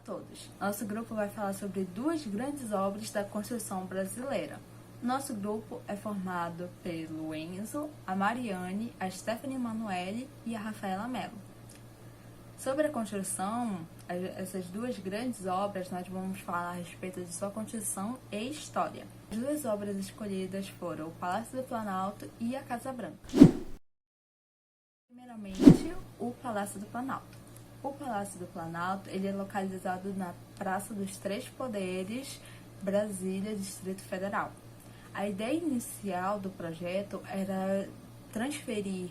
todos! Nosso grupo vai falar sobre duas grandes obras da construção brasileira. Nosso grupo é formado pelo Enzo, a Mariane, a Stephanie Emanuele e a Rafaela Mello. Sobre a construção, essas duas grandes obras, nós vamos falar a respeito de sua construção e história. As duas obras escolhidas foram o Palácio do Planalto e a Casa Branca. Primeiramente, o Palácio do Planalto. O Palácio do Planalto ele é localizado na Praça dos Três Poderes, Brasília, Distrito Federal. A ideia inicial do projeto era transferir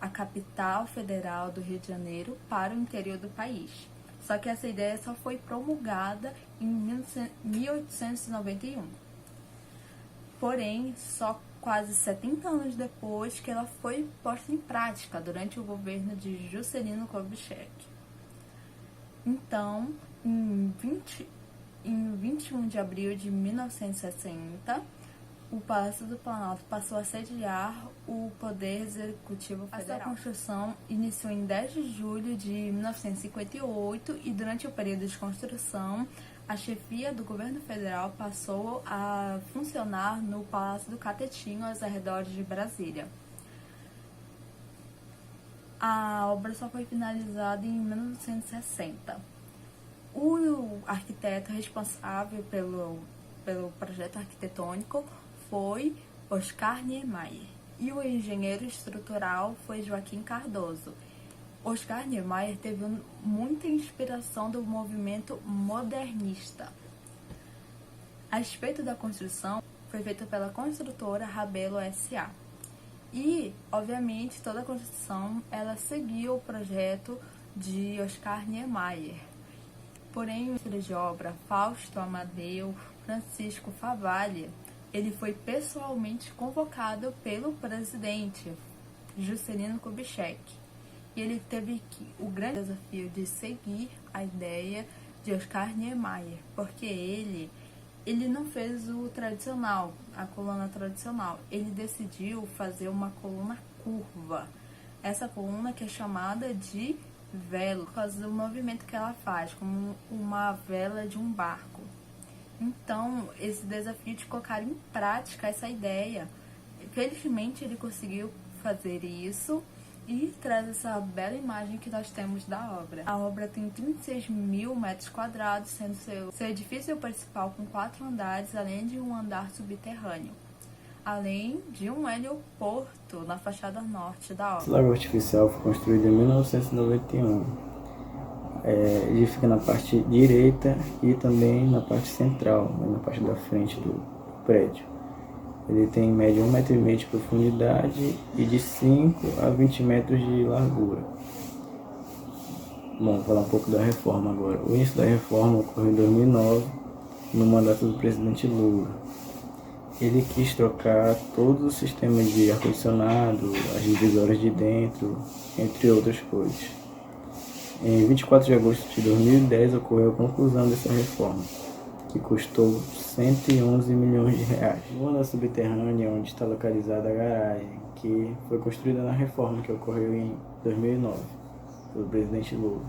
a capital federal do Rio de Janeiro para o interior do país. Só que essa ideia só foi promulgada em 1891. Porém, só quase 70 anos depois que ela foi posta em prática, durante o governo de Juscelino Kubitschek. Então, em 21 de abril de 1960, o Palácio do Planalto passou a sediar o Poder Executivo Federal. Essa construção iniciou em 10 de julho de 1958 e durante o período de construção, a chefia do governo federal passou a funcionar no Palácio do Catetinho, aos arredores de Brasília. A obra só foi finalizada em 1960. O arquiteto responsável pelo projeto arquitetônico foi Oscar Niemeyer e o engenheiro estrutural foi Joaquim Cardoso. Oscar Niemeyer teve muita inspiração do movimento modernista. A respeito da construção, foi feita pela construtora Rabelo S.A. E, obviamente, toda a construção ela seguiu o projeto de Oscar Niemeyer. Porém, o mestre de obra Fausto Amadeu Francisco Favalli, ele foi pessoalmente convocado pelo presidente Juscelino Kubitschek. E ele teve o grande desafio de seguir a ideia de Oscar Niemeyer, porque ele não fez o tradicional, a coluna tradicional. Ele decidiu fazer uma coluna curva. Essa coluna que é chamada de vela, por causa do movimento que ela faz, como uma vela de um barco. Então, esse desafio de colocar em prática essa ideia, felizmente ele conseguiu fazer isso e traz essa bela imagem que nós temos da obra. A obra tem 36 mil metros quadrados, sendo seu edifício principal com 4 andares, além de um andar subterrâneo, além de um helioporto na fachada norte da obra. Esse lago artificial foi construído em 1991. Ele fica na parte direita e também na parte central, na parte da frente do prédio. Ele tem em média 1,5 m de profundidade e de 5 a 20 metros de largura. Bom, vou falar um pouco da reforma agora. O início da reforma ocorreu em 2009, no mandato do presidente Lula. Ele quis trocar todo o sistema de ar-condicionado, as divisórias de dentro, entre outras coisas. Em 24 de agosto de 2010 ocorreu a conclusão dessa reforma, que custou 111 milhões de reais. No andar subterrâneo, onde está localizada a garagem, que foi construída na reforma que ocorreu em 2009, pelo presidente Lula.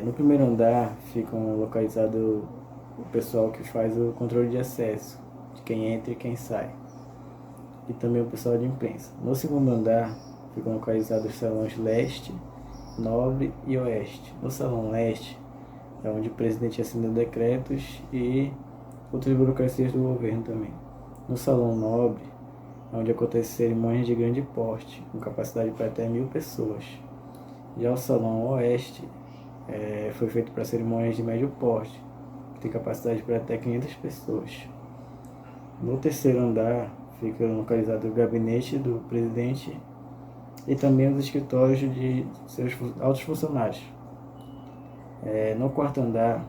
No primeiro andar ficam localizados o pessoal que faz o controle de acesso, de quem entra e quem sai, e também o pessoal de imprensa. No segundo andar ficam localizados os salões leste, nobre e oeste. No salão leste é onde o presidente assina decretos e outras burocracias do governo também. No salão nobre é onde acontecem cerimônias de grande porte, com capacidade para até 1.000 pessoas. Já o salão oeste foi feito para cerimônias de médio porte, que tem capacidade para até 500 pessoas. No terceiro andar fica localizado o gabinete do presidente e também os escritórios de seus altos funcionários. No quarto andar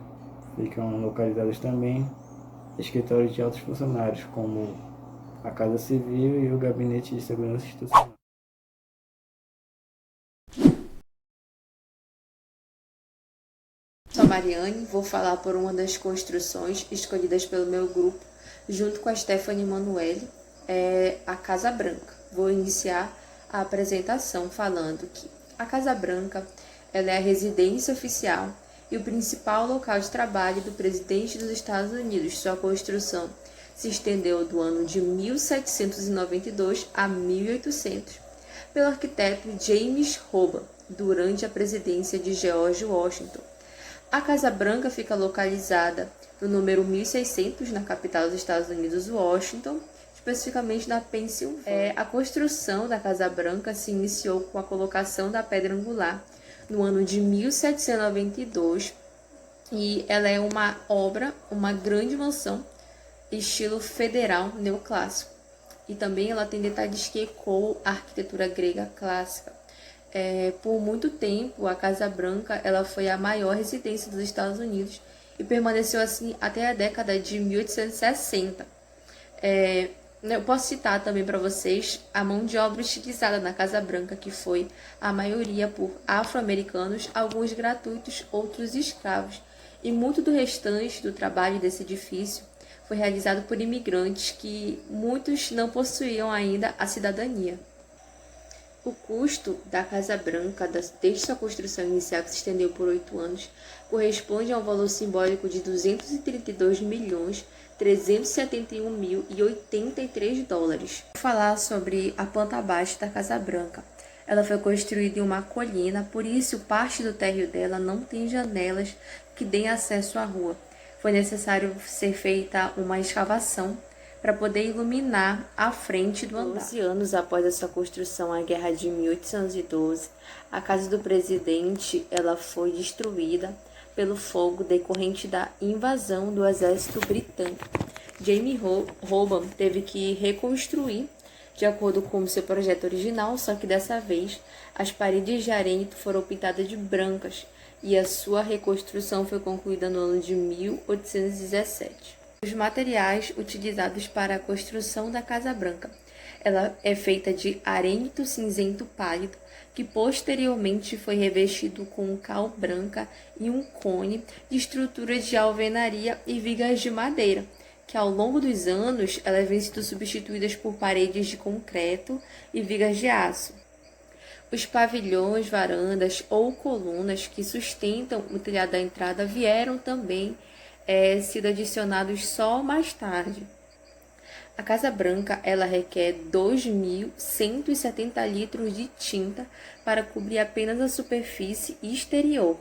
ficam localizados também escritórios de altos funcionários, como a Casa Civil e o Gabinete de Segurança Institucional. Sou a Mariane, vou falar por uma das construções escolhidas pelo meu grupo, junto com a Stephanie Emanuele, a Casa Branca. Vou iniciar a apresentação falando que a Casa Branca ela é a residência oficial e o principal local de trabalho do presidente dos Estados Unidos. Sua construção se estendeu do ano de 1792 a 1800, pelo arquiteto James Hoban, durante a presidência de George Washington. A Casa Branca fica localizada no número 1600, na capital dos Estados Unidos, Washington, especificamente na Pensilvânia. A construção da Casa Branca se iniciou com a colocação da pedra angular no ano de 1792 e ela é uma obra, uma grande mansão, estilo federal neoclássico. E também ela tem detalhes que ecoam a arquitetura grega clássica. Por muito tempo, a Casa Branca ela foi a maior residência dos Estados Unidos e permaneceu assim até a década de 1860. Eu posso citar também para vocês a mão de obra utilizada na Casa Branca, que foi a maioria por afro-americanos, alguns gratuitos, outros escravos. E muito do restante do trabalho desse edifício foi realizado por imigrantes que muitos não possuíam ainda a cidadania. O custo da Casa Branca, desde sua construção inicial, que se estendeu por 8 anos, corresponde a um valor simbólico de 232.371.083 dólares. Vou falar sobre a planta baixa da Casa Branca. Ela foi construída em uma colina, por isso parte do térreo dela não tem janelas que deem acesso à rua. Foi necessário ser feita uma escavação para poder iluminar a frente do andar. 12 anos após essa construção, a Guerra de 1812, a casa do presidente ela foi destruída pelo fogo decorrente da invasão do exército britânico. James Hoban teve que reconstruir de acordo com seu projeto original, só que dessa vez as paredes de arenito foram pintadas de brancas e a sua reconstrução foi concluída no ano de 1817. Os materiais utilizados para a construção da Casa Branca. Ela é feita de arenito cinzento pálido, que posteriormente foi revestido com cal branca e um cone de estruturas de alvenaria e vigas de madeira, que ao longo dos anos elas vêm sendo substituídas por paredes de concreto e vigas de aço. Os pavilhões, varandas ou colunas que sustentam o telhado da entrada vieram também sido adicionados só mais tarde. A Casa Branca ela requer 2.170 litros de tinta para cobrir apenas a superfície exterior.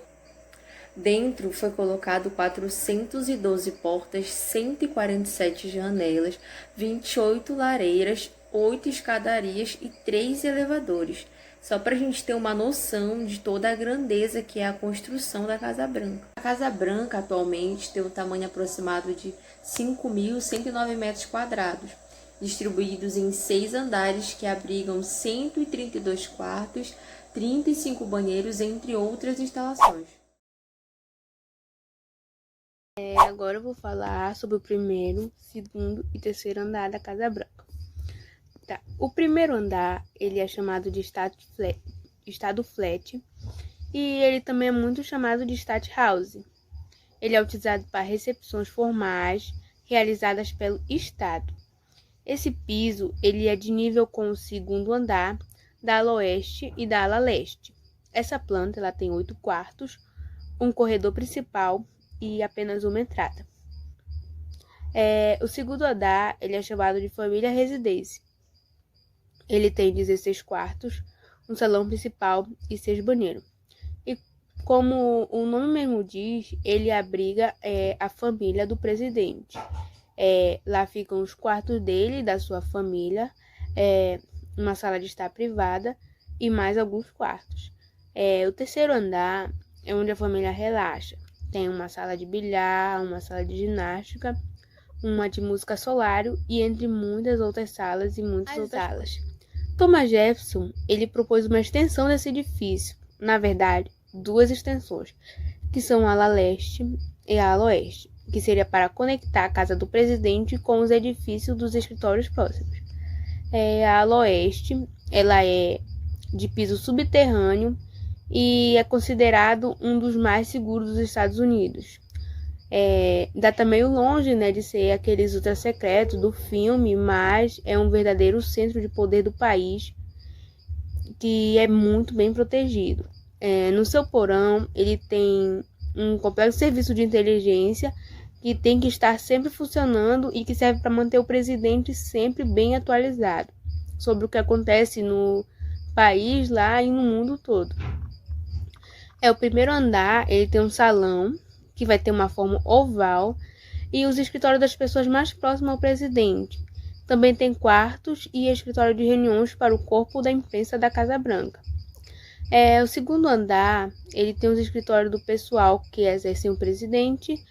Dentro foi colocado 412 portas, 147 janelas, 28 lareiras, 8 escadarias e 3 elevadores. Só para a gente ter uma noção de toda a grandeza que é a construção da Casa Branca. A Casa Branca atualmente tem um tamanho aproximado de 5.109 metros quadrados, distribuídos em 6 andares que abrigam 132 quartos, 35 banheiros, entre outras instalações. Agora eu vou falar sobre o primeiro, segundo e terceiro andar da Casa Branca. Tá. O primeiro andar, ele é chamado de estado flat e ele também é muito chamado de State House. Ele é utilizado para recepções formais realizadas pelo Estado. Esse piso, ele é de nível com o segundo andar da ala oeste e da ala leste. Essa planta, ela tem 8 quartos, um corredor principal e apenas uma entrada. O segundo andar, ele é chamado de família residência. Ele tem 16 quartos, um salão principal e 6 banheiros. E como o nome mesmo diz, ele abriga a família do presidente. Lá ficam os quartos dele e da sua família, uma sala de estar privada e mais alguns quartos. O terceiro andar é onde a família relaxa. Tem uma sala de bilhar, uma sala de ginástica, uma de música solário e entre muitas outras salas e muitas outras salas. Thomas Jefferson, ele propôs uma extensão desse edifício, na verdade, 2 extensões, que são a ala leste e a ala oeste, que seria para conectar a casa do presidente com os edifícios dos escritórios próximos. A ala oeste, ela é de piso subterrâneo e é considerado um dos mais seguros dos Estados Unidos. Data meio longe, né, de ser aqueles ultra secretos do filme, mas é um verdadeiro centro de poder do país que é muito bem protegido. No seu porão, ele tem um complexo serviço de inteligência que tem que estar sempre funcionando e que serve para manter o presidente sempre bem atualizado sobre o que acontece no país lá e no mundo todo. O primeiro andar, ele tem um salão que vai ter uma forma oval e os escritórios das pessoas mais próximas ao presidente. Também tem quartos e escritório de reuniões para o corpo da imprensa da Casa Branca. O segundo andar, ele tem os escritórios do pessoal que exercem o presidente,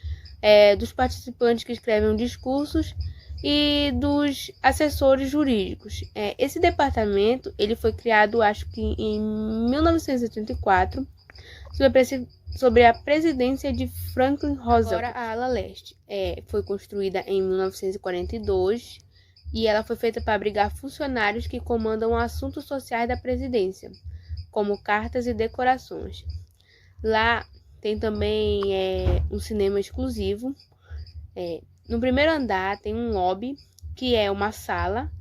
dos participantes que escrevem discursos e dos assessores jurídicos. Esse departamento ele foi criado, acho que em 1984, sobre a presidência de Franklin Roosevelt. Agora, a ala leste foi construída em 1942 e ela foi feita para abrigar funcionários que comandam assuntos sociais da presidência, como cartas e decorações. Lá tem também um cinema exclusivo. No primeiro andar tem um lobby, que é uma sala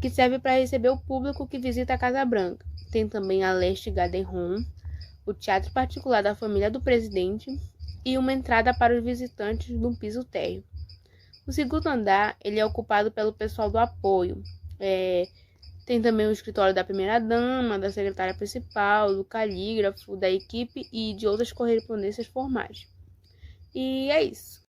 que serve para receber o público que visita a Casa Branca. Tem também a Leste Garden Room, o teatro particular da família do presidente e uma entrada para os visitantes no piso térreo. O segundo andar ele é ocupado pelo pessoal do apoio. Tem também o escritório da primeira-dama, da secretária principal, do calígrafo, da equipe e de outras correspondências formais. E é isso.